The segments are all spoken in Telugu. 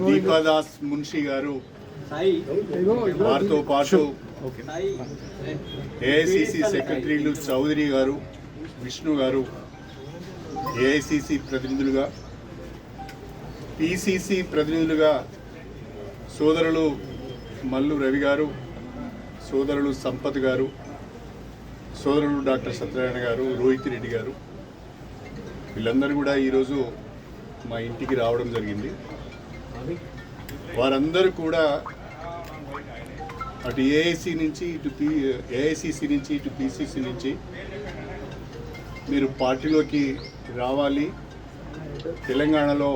దీపాదాస్ మున్షి గారు, వారితో పాటు ఏఐసిసి సెక్రటరీలు చౌదరి గారు, విష్ణు గారు, ఏఐసిసి ప్రతినిధులుగా, పిసిసి ప్రతినిధులుగా సోదరులు మల్లు రవి గారు, సోదరులు సంపత్ గారు, సోదరులు డాక్టర్ సత్యనారాయణ గారు, రోహిత్ రెడ్డి గారు, వీళ్ళందరూ కూడా ఈరోజు మా ఇంటికి రావడం జరిగింది. వారందరూ కూడా అటు ఏఐసి నుంచి ఏఐసిసి నుంచి ఇటు పిసిసి నుంచి మీరు పార్టీలోకి రావాలి, తెలంగాణలో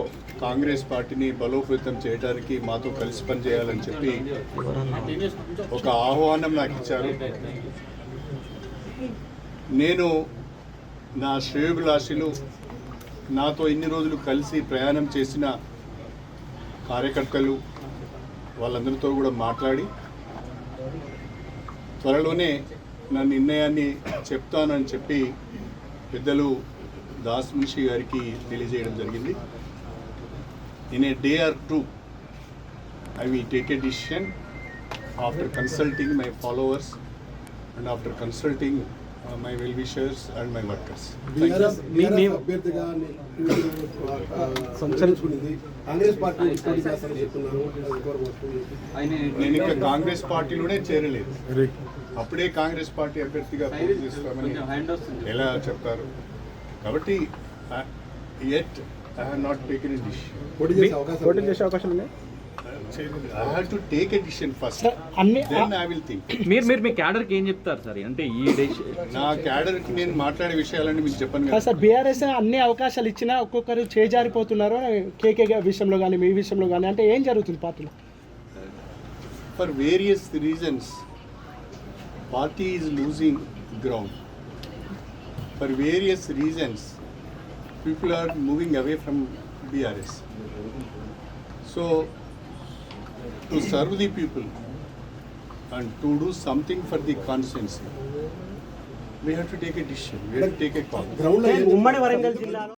కాంగ్రెస్ పార్టీని బలోపేతం చేయడానికి మాతో కలిసి పనిచేయాలని చెప్పి ఒక ఆహ్వానం నాకు ఇచ్చారు. నేను నా శ్రేయోభిలాషులు, నాతో ఇన్ని రోజులు కలిసి ప్రయాణం చేసిన కార్యకర్తలు, వాళ్ళందరితో కూడా మాట్లాడి త్వరలోనే నా నిర్ణయాన్ని చెప్తానని చెప్పి పెద్దలు దాస్ మున్షి గారికి తెలియజేయడం జరిగింది. In a day or two I will take a decision after consulting my followers and after consulting my well-wishers and my workers. నేను ఇంకా కాంగ్రెస్ పార్టీలోనే చేరలేదు. అప్పుడే కాంగ్రెస్ పార్టీ అభ్యర్థిగా పోటీ చేస్తామని ఎలా చెప్తారు? కాబట్టి yet I have not taken a decision. I have to take a decision first. Then I will think. మీరు మీ క్యాడర్కి ఏం చెప్తారు సార్? అంటే ఈ నా క్యాడర్కి నేను మాట్లాడే విషయాలన్నీ మీకు చెప్పను కదా సార్. బీఆర్ఎస్ అన్ని అవకాశాలు ఇచ్చినా ఒక్కొక్కరు చేజారిపోతున్నారు, కేకే విషయంలో కానీ మీ విషయంలో కానీ, అంటే ఏం జరుగుతుంది పార్టీలో? For various reasons, party is losing ground. For various reasons, people are moving away from BRS. So, to serve the people and to do something for the constituency, we have to take a decision. We have to take a call. ఉమ్మడి వరంగల్ జిల్లాలో